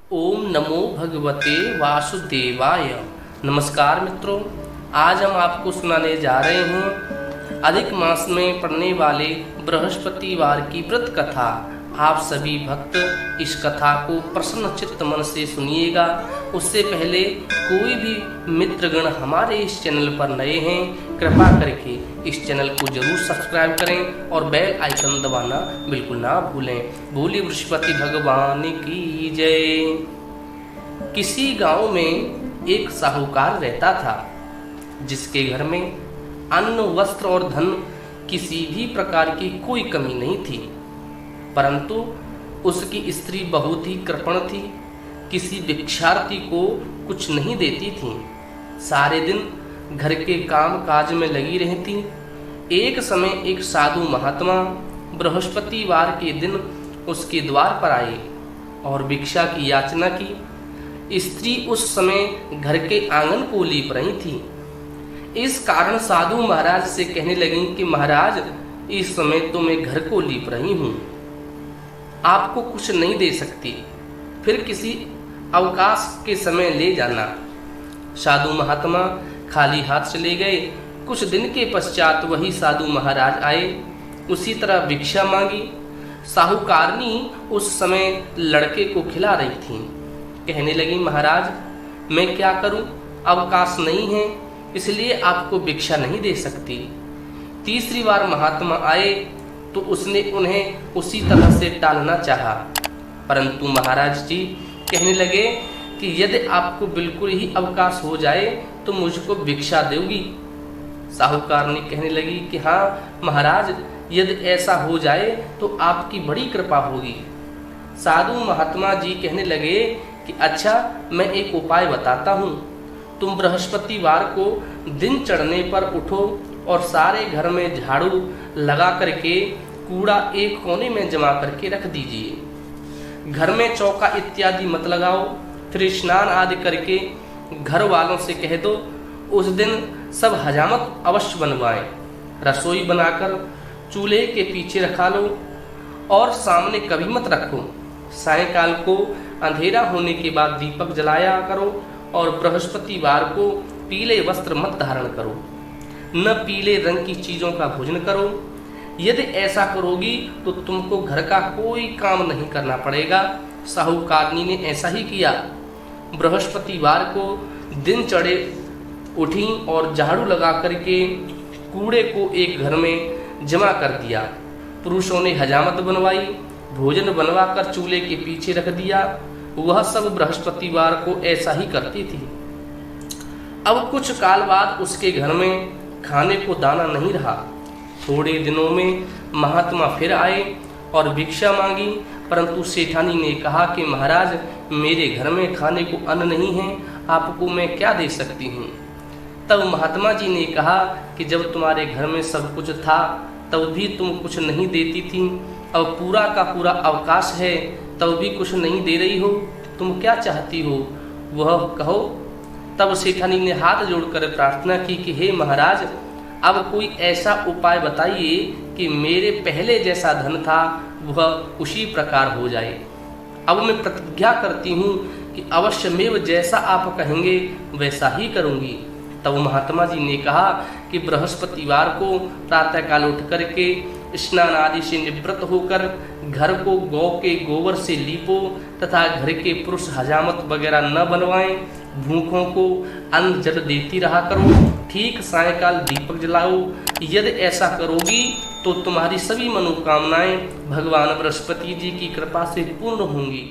ओम नमो भगवते वासुदेवाय। नमस्कार मित्रों, आज हम आपको सुनाने जा रहे हैं अधिक मास में पड़ने वाले बृहस्पतिवार की व्रत कथा। आप सभी भक्त इस कथा को प्रसन्न चित्त मन से सुनिएगा। उससे पहले कोई भी मित्रगण हमारे इस चैनल पर नए हैं, कृपा करके इस चैनल को जरूर सब्सक्राइब करें और बेल आइकन दबाना बिल्कुल ना भूलें। बोलिए बृहस्पति भगवान की जय। किसी गांव में एक साहूकार रहता था, जिसके घर में अन्न, वस्त्र और धन किसी भी प्रकार की कोई कमी नहीं थी। परंतु उसकी स्त्री बहुत ही कृपण थी, किसी भिक्षार्थी को कुछ नहीं देती थी। सारे दिन घर के काम काज में लगी रहती। एक समय एक साधु महात्मा बृहस्पतिवार के दिन उसके द्वार पर आए और भिक्षा की याचना की। स्त्री उस समय घर के आंगन को लीप रही थी। इस कारण साधु महाराज से कहने लगी कि महाराज, इस समय तो मैं घर को लीप रही हूँ, आपको कुछ नहीं दे सकती, फिर किसी अवकाश के समय ले जाना। साधु महात्मा खाली हाथ चले गए। कुछ दिन के पश्चात वही साधु महाराज आए, उसी तरह भिक्षा मांगी। साहूकारनी उस समय लड़के को खिला रही थी। कहने लगी, महाराज मैं क्या करूं, अवकाश नहीं है, इसलिए आपको भिक्षा नहीं दे सकती। तीसरी बार महात्मा आए तो उसने उन्हें उसी तरह से टालना चाहा, परंतु महाराज जी कहने लगे कि यदि आपको बिल्कुल ही अवकाश हो जाए तो मुझको भिक्षा दोगी। साहूकार ने कहने लगी कि हाँ महाराज, यदि ऐसा हो जाए तो आपकी बड़ी कृपा होगी। साधु महात्मा जी कहने लगे कि अच्छा, मैं एक उपाय बताता हूँ। तुम बृहस्पतिवार को दिन चढ़ने पर उठो और सारे घर में झाड़ू लगा करके कूड़ा एक कोने में जमा करके रख दीजिए। घर में चौका इत्यादि मत लगाओ। फिर स्नान आदि करके घर वालों से कह दो उस दिन सब हजामत अवश्य बनवाएं। रसोई बनाकर चूल्हे के पीछे रखा लो और सामने कभी मत रखो। सायंकाल को अंधेरा होने के बाद दीपक जलाया करो और बृहस्पतिवार को पीले वस्त्र मत धारण करो, न पीले रंग की चीजों का भोजन करो। यदि ऐसा करोगी तो तुमको घर का कोई काम नहीं करना पड़ेगा। साहूकारनी ने ऐसा ही किया। बृहस्पतिवार को दिन चढ़े उठी और झाड़ू लगा करके कूड़े को एक घर में जमा कर दिया। पुरुषों ने हजामत बनवाई, भोजन बनवा कर चूल्हे के पीछे रख दिया। वह सब बृहस्पतिवार को ऐसा ही करती थी। अब कुछ काल बाद उसके घर में खाने को दाना नहीं रहा। थोड़े दिनों में महात्मा फिर आए और भिक्षा मांगी, परंतु सेठानी ने कहा कि महाराज, मेरे घर में खाने को अन्न नहीं है, आपको मैं क्या दे सकती हूँ। तब महात्मा जी ने कहा कि जब तुम्हारे घर में सब कुछ था तब भी तुम कुछ नहीं देती थी, अब पूरा का पूरा अवकाश है तब भी कुछ नहीं दे रही हो, तुम क्या चाहती हो वह कहो। तब सेठानी ने हाथ जोड़कर प्रार्थना की कि हे महाराज, अब कोई ऐसा उपाय बताइए कि मेरे पहले जैसा धन था वह उसी प्रकार हो जाए। अब मैं प्रतिज्ञा करती हूँ कि अवश्यमेव जैसा आप कहेंगे वैसा ही करूँगी। तब महात्मा जी ने कहा कि बृहस्पतिवार को प्रातःकाल उठ करके स्नान आदि से निवृत्त होकर घर को गौ के गोबर से लीपो तथा घर के पुरुष हजामत वगैरह न बनवाएं। भूखों को अन्न जल देती रहा करो। ठीक सायंकाल दीपक जलाओ। यदि ऐसा करोगी तो तुम्हारी सभी मनोकामनाएं भगवान बृहस्पति जी की कृपा से पूर्ण होंगी।